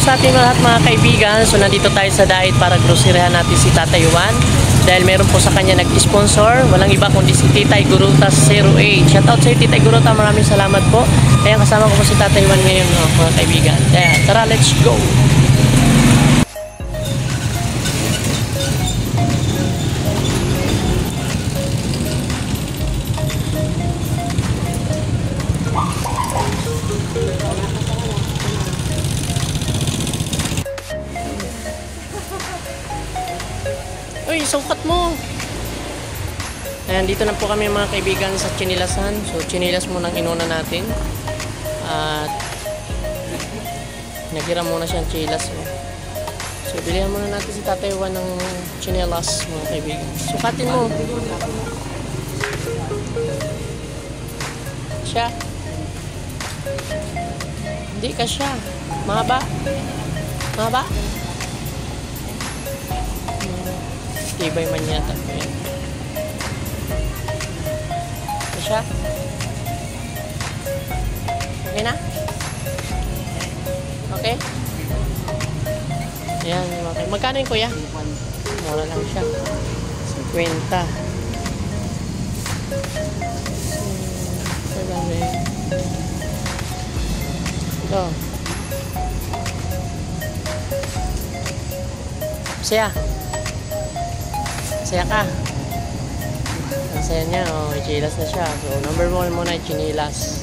sa ating lahat mga kaibigan. So nandito tayo sa Dait para groceryhan natin si Tatay Juan. Dahil meron po sa kanya nag-sponsor. Walang iba kundi si Titay Guruta 08. Shoutout sa Titay Guruta. Maraming salamat po. Kaya kasama ko po si Tatay Juan ngayon mga kaibigan. Kaya tara, let's go! Uy, sukat mo! Ayan, dito na po kami mga kaibigan sa Chinilasan. So, chinilas muna ang inuna natin. At naghiram muna siyang chilas. So, bilihan muna natin si Tatay Juan ng chinilas mga kaibigan. Sukatin mo! Siya. Hindi ka siya. Mahaba. Mahaba. Tibay man yata po yan. Ito siya. Okay na? Okay? Ayan. Okay. Magkano yung kuya? Mura lang siya. 50. Ito. Siya. Saya ka. Ang saya niya, oh, chilas na siya. So, number 1 muna ay chinilas.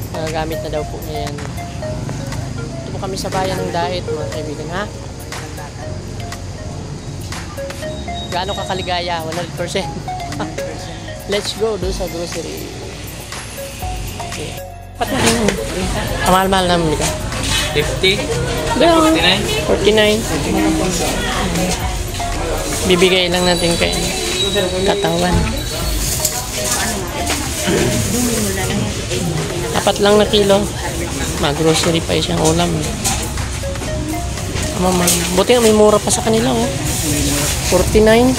Nagagamit na daw po niya yan. Ito po kami sa bayan ng Dait, mga kaibigan, ha? Gaano ka kaligaya? 100%. Let's go do sa grocery. Okay. Pat na rin. Kamahal-mahal naman ka. 50? 49. Bibigay lang natin kay Katawan. 4 lang na kilo. Mag-grocery pa isang ulam. Buti nga may mura pa sa kanila, oh. 49.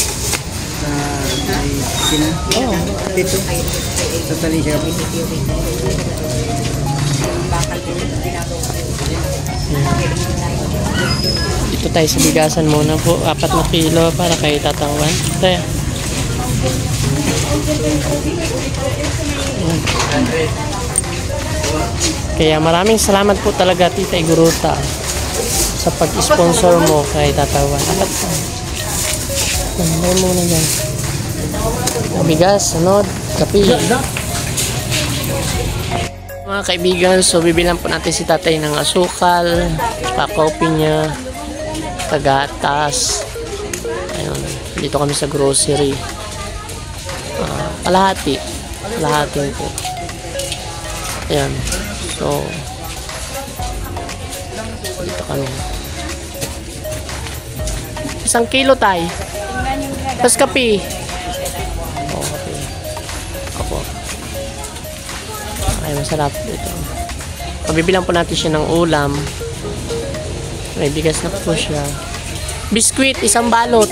Oh. Dito. Sa tali siya. Dito tayo sa bigasan muna po. 4 na kilo para kay Tatawan. Tayo. Kaya maraming salamat po talaga Titay Guruta sa pag-sponsor mo kay Tatawan. Ano muna yan? Bigas, sunod, kape. Mga kaibigan, so bibilan po natin si Tatay ng asukal, pa-coffee niya, tagatas. Ayun, dito kami sa grocery. Kalahati po. Ayan. So dito kami. 1 kilo tayo. Tapos kape. Okay. Ako. Ay, masarap ito. Pabibilang po natin siya ng ulam. May bigas na po siya. Biskuit, 1 balot.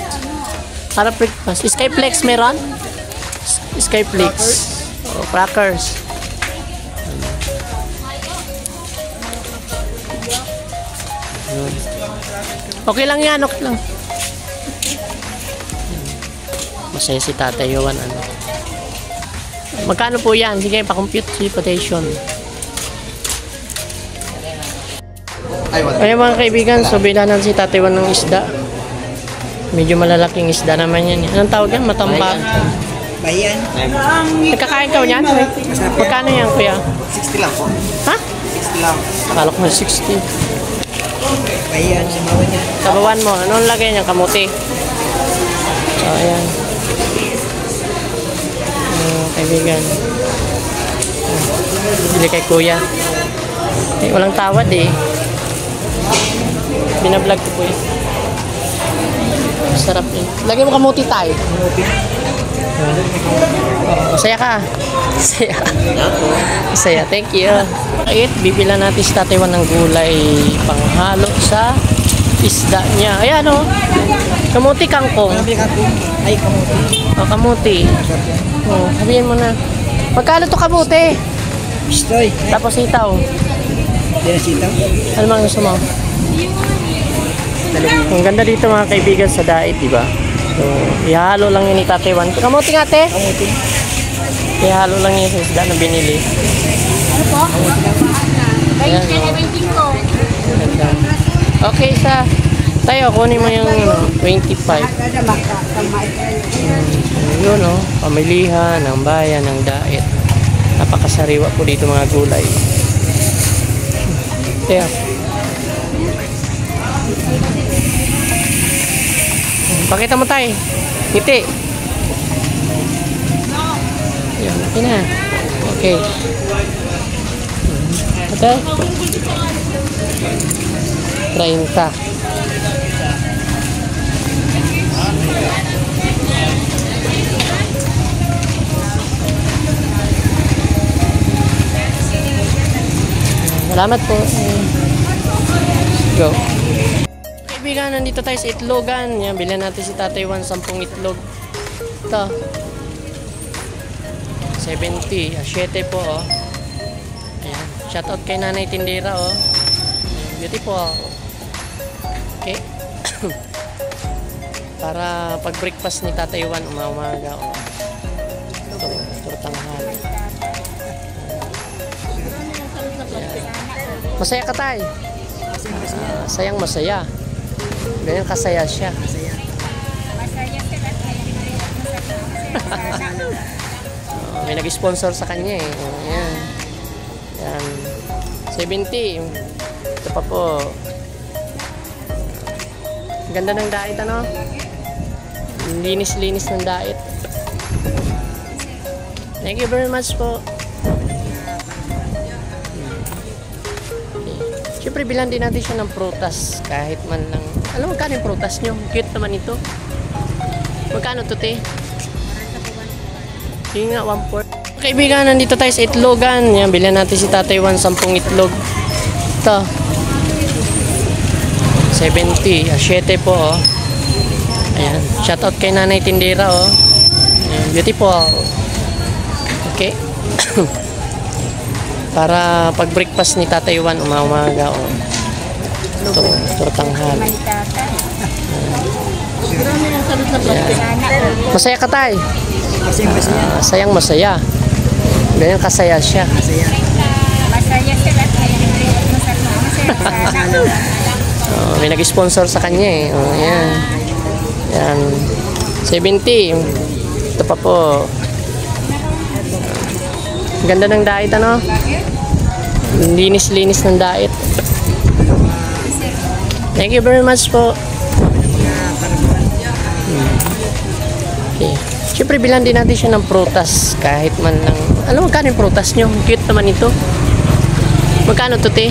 Para breakfast. Skyflex meron? Skyflex. O, crackers. Okay lang yan, okay lang. Masaya si Tatay Juan, ano. Magkano po yan? Sige, pa-compute si quotation. Kaya mga kaibigan, so bilanan si Tatay Juan ng isda. Medyo malalaking isda naman yan. Anong tawag yan? Matambang. Bayan. Nagkakain ka yan? Magkano yan, kuya? 60 lang po. Ha? 60 lang. Akala ko na 60. Bayan, sa bawah niya. Sabawan mo. Anong lagay niya? Kamuti. So, ayan. Kaibigan. Bili kay kuya. Eh, walang tawad eh. Binablog ko po eh. Sarap yun. Lagay mo kamuti tayo. Masaya ka. Masaya. Thank you. Ayun, bibila natin si Tatay Juan ng gulay panghalo sa isda niya. Ayan o. Kamuti kangkong. Ay, kamuti. O, kamuti. O, sabihin mo na. Magkano to kamuti? Pistoy. Tapos sitaw. Yan ang sitaw. Ano mang gusto mo? Ang ganda dito mga kaibigan sa Dait, di ba? So, ihalo lang yun ni Tatay Juan. Kamuti nga, te? Kamuti. Ihalo lang yun sa isda na binili. Ano po? Ayan, ganda. Okay, tayo, kunin mo yung 25. Yun, oh. Pamilihan ng bayan ng Dait. Napakasariwa po dito mga gulay. Kaya, pakita mo tayo. Ngiti. Yan, okay na. Okay. Ito. 30. Salamat po. Go. Kaibigan, nandito tayo sa itlogan. Yan, bilhan natin si Tatay Juan 10 itlog. Ito. 70. 7 po, oh. Ayan. Shoutout kay Nanay Tindera, oh. Beautiful. Okay. Para pag breakfast ni Tatay Juan, umaga, oh. Ito, turtanghal. Masaya ka, Tay. Sayang masaya. Ganyan kasaya siya. May nag-sponsor sa kanya eh. Ayan. Ayan. 70. Ito pa po. Ganda ng Dait, ano? Linis-linis ng Dait. Thank you very much po. Siyempre, bilan din natin siya ng prutas. Kahit man lang. Alam mo, magkano yung prutas nyo? Cute naman ito. Magkano to, te? Yung nga, 1/4. Kaibigan, nandito tayo sa itlogan. Yan, bilan natin si Tatay Juan 10 itlog. Ito. 70. 7 po, oh. Ayan. Shoutout kay Nanay Tindera, oh. Ayan, beautiful. Okay. Para pag breakfast ni Tatay Juan, umaga, oh. Ito, turtanghal. Masaya ka, Tay. Sayang masaya. Ganyan kasaya siya. Masaya sila. May nag-sponsor sa kanya eh. Ayan. Ayan. 70. Ito pa po. Ganda ng Dait, ano? Linis-linis ng Dait. Thank you very much po. Okay. Siyempre, bilan din natin siya ng prutas. Kahit man lang. Alam mo, magkano yung prutas nyo? Cute naman ito. Magkano to, te?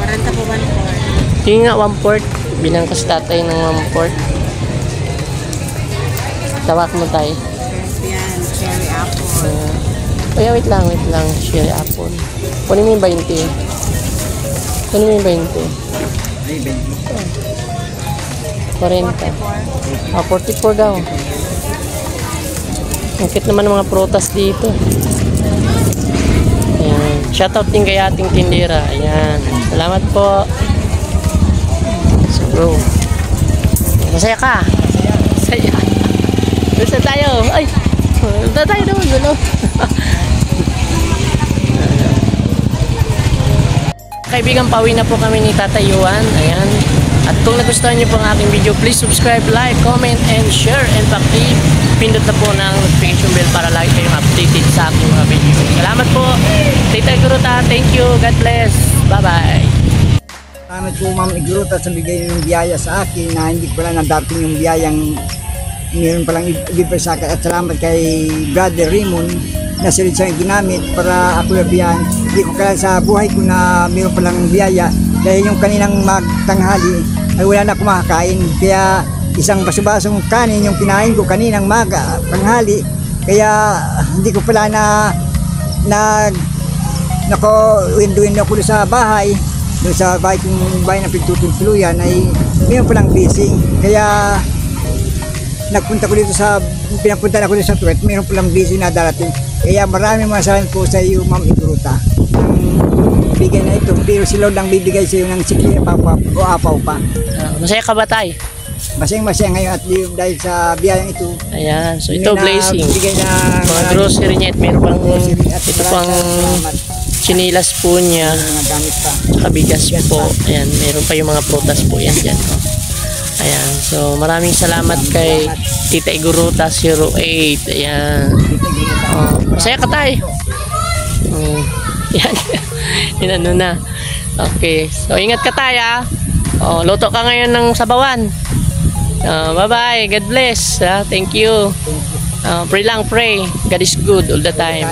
40 po, 1/4. Yung nga, 1/4. Bilang ko sa tatay ng 1/4. Tawak mo tayo. Yan, cherry apple. Kaya wait lang. Cherry apple. Kunin mo yung 20. Kunin mo yung 20. 40. 44 daw. Ang cute naman ng mga prutas dito. Ayan. Shoutout din kay ating tindera. Ayan. Salamat po. So, bro. Masaya ka? Masaya. Basta tayo. Ay! Basta tayo naman. Gulo. Kaibigan, pauwi na po kami ni Tatay Juan. Ayan. At kung nagustuhan niyo po ang aking video, please subscribe, like, comment, and share. And pindot na po ng notification bell para lagi kayong updated sa aking mga video. Salamat po. Tita Guruta, thank you. God bless. Bye-bye. Salamat po Ma'am Igruta sa bigay ng biyaya sa akin na hindi ko pala nadating yung biyayang meron palang ibigay sa akin. At salamat kay Brother Raymond na siyang ginamit para ako nabiyan. Hindi ko kaya sa buhay ko na meron palang biyaya dahil yung kaninang magtanghali ay wala na kumakain. Kaya isang baso-basong kanin yung kinain ko kaninang maga, tanghali. Kaya hindi ko pala winduin ako sa bahay. Doon sa bahay ng Pigtutultuluyan ay mayroon palang blessing. Kaya pinapunta ko dito sa Tuwet, mayroon palang blessing na darating. Kaya maraming masalan po sa iyo, Ma'am Igruta. bigay na ito. Pero si Lord ang bibigay sa iyo ng sikli o apaw pa. Masaya ka ba tay? Masayang-masaya ngayon at dahil sa biyayang ito. Ayan, so ito blessing. Bigay na Mga grocery niya at meron pang grocery at ito pang salamat. chinilas po niya. Mga gamit pa. Tsaka bigas po. Ayan, meron pa yung mga prutas po yan dyan. Oh. Ayan, so maraming salamat kay Tita Iguruta 08. Ayan. Oh, masaya ka tay. Oh, yan. Yan ano na. Okay, so ingat ka tay ah. Oh, luto ka ngayon ng sabawan. Bye-bye. God bless. Thank you. Pray lang, pray. God is good all the time.